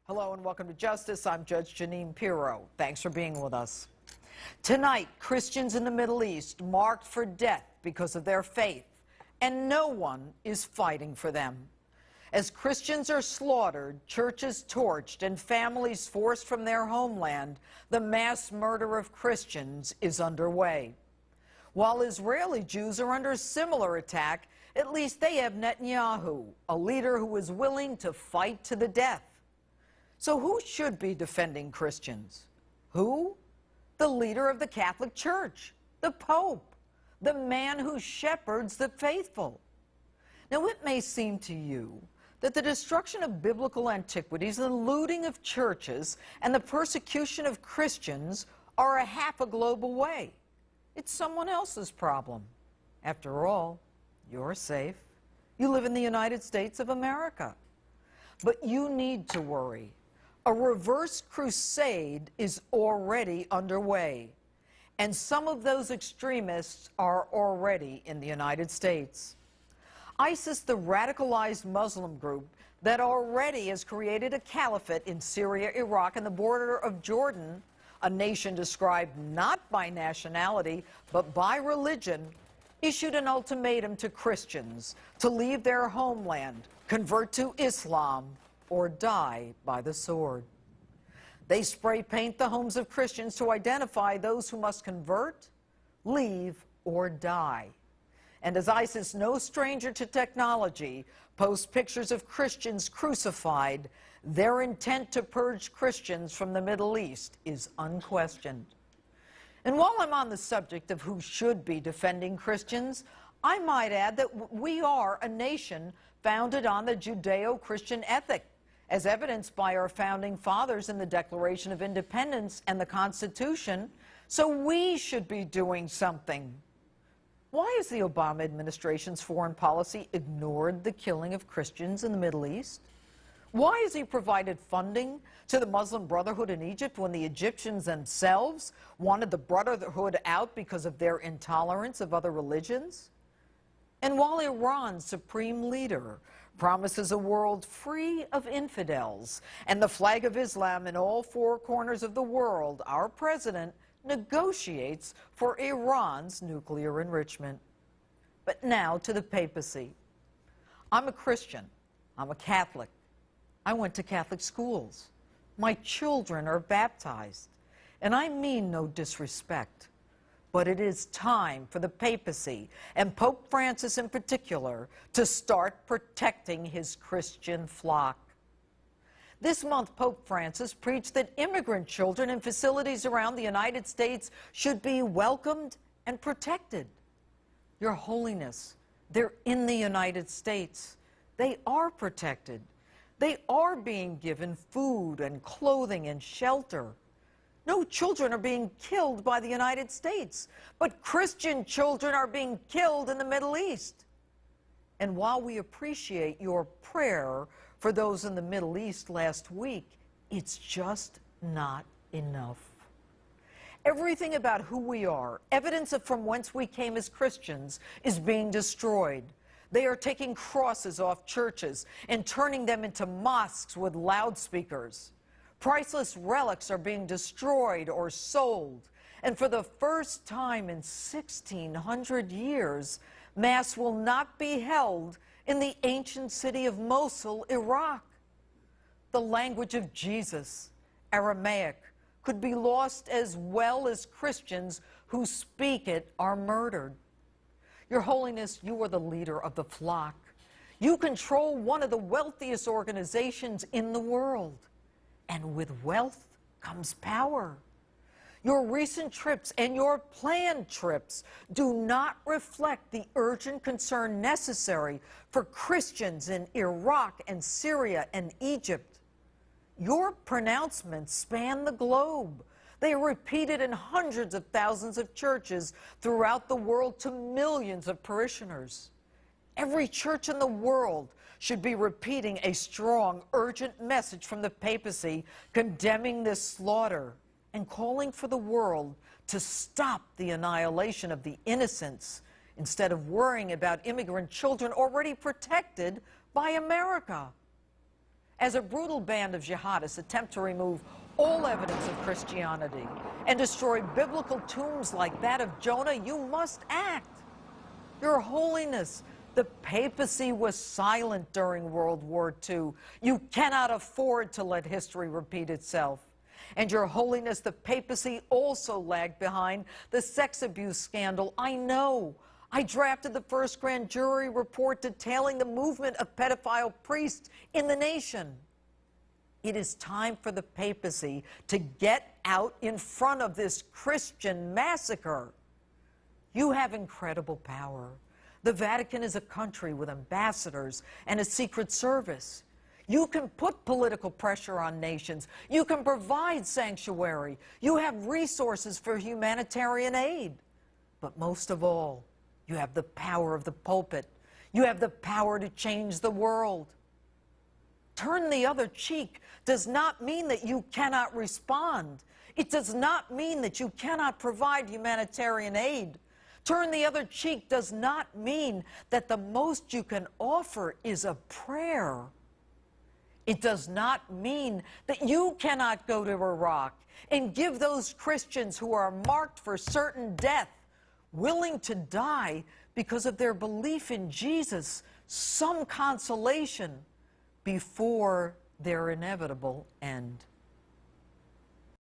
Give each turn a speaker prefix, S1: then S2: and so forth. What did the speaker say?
S1: Hello and welcome to Justice. I'm Judge Jeanine Pirro. Thanks for being with us. Tonight, Christians in the Middle East marked for death because of their faith, and no one is fighting for them. As Christians are slaughtered, churches torched, and families forced from their homeland, the mass murder of Christians is underway. While Israeli Jews are under similar attack, at least they have Netanyahu, a leader who is willing to fight to the death. So who should be defending Christians? Who? The leader of the Catholic Church, the Pope, the man who shepherds the faithful. Now, it may seem to you that the destruction of biblical antiquities, the looting of churches, and the persecution of Christians are a half a globe away. It's someone else's problem. After all, you're safe. You live in the United States of America. But you need to worry. A reverse crusade is already underway, and some of those extremists are already in the United States. ISIS, the radicalized Muslim group that already has created a caliphate in Syria, Iraq, and the border of Jordan, a nation described not by nationality but by religion, issued an ultimatum to Christians to leave their homeland, convert to Islam, or die by the sword. They spray paint the homes of Christians to identify those who must convert, leave, or die. And as ISIS, no stranger to technology, posts pictures of Christians crucified, their intent to purge Christians from the Middle East is unquestioned. And while I'm on the subject of who should be defending Christians, I might add that we are a nation founded on the Judeo-Christian ethic, as evidenced by our founding fathers in the Declaration of Independence and the Constitution, so we should be doing something. Why has the Obama administration's foreign policy ignored the killing of Christians in the Middle East? Why has he provided funding to the Muslim Brotherhood in Egypt when the Egyptians themselves wanted the Brotherhood out because of their intolerance of other religions? And while Iran's supreme leader promises a world free of infidels and the flag of Islam in all four corners of the world, our president negotiates for Iran's nuclear enrichment. But now to the papacy. I'm a Christian. I'm a Catholic. I went to Catholic schools. My children are baptized. And I mean no disrespect. But it is time for the papacy, and Pope Francis in particular, to start protecting his Christian flock. This month, Pope Francis preached that immigrant children in facilities around the United States should be welcomed and protected. Your Holiness, they're in the United States. They are protected. They are being given food and clothing and shelter. No children are being killed by the United States, but Christian children are being killed in the Middle East. And while we appreciate your prayer for those in the Middle East last week, it's just not enough. Everything about who we are, evidence of from whence we came as Christians, is being destroyed. They are taking crosses off churches and turning them into mosques with loudspeakers. Priceless relics are being destroyed or sold. And for the first time in 1,600 years, Mass will not be held in the ancient city of Mosul, Iraq. The language of Jesus, Aramaic, could be lost as well as Christians who speak it are murdered. Your Holiness, you are the leader of the flock. You control one of the wealthiest organizations in the world. And with wealth comes power. Your recent trips and your planned trips do not reflect the urgent concern necessary for Christians in Iraq and Syria and Egypt. Your pronouncements span the globe. They are repeated in hundreds of thousands of churches throughout the world to millions of parishioners. Every church in the world should be repeating a strong, urgent message from the papacy condemning this slaughter and calling for the world to stop the annihilation of the innocents instead of worrying about immigrant children already protected by America. as a brutal band of jihadists attempt to remove all evidence of Christianity and destroy biblical tombs like that of Jonah, you must act. Your Holiness, the papacy was silent during World War II. You cannot afford to let history repeat itself. And Your Holiness, the papacy also lagged behind the sex abuse scandal. I know. I drafted the first grand jury report detailing the movement of pedophile priests in the nation. It is time for the papacy to get out in front of this Christian massacre. You have incredible power. The Vatican is a country with ambassadors and a secret service. You can put political pressure on nations. You can provide sanctuary. You have resources for humanitarian aid. But most of all, you have the power of the pulpit. You have the power to change the world. Turn the other cheek does not mean that you cannot respond. It does not mean that you cannot provide humanitarian aid. Turn the other cheek does not mean that the most you can offer is a prayer. It does not mean that you cannot go to Iraq and give those Christians who are marked for certain death, willing to die because of their belief in Jesus, some consolation before their inevitable end.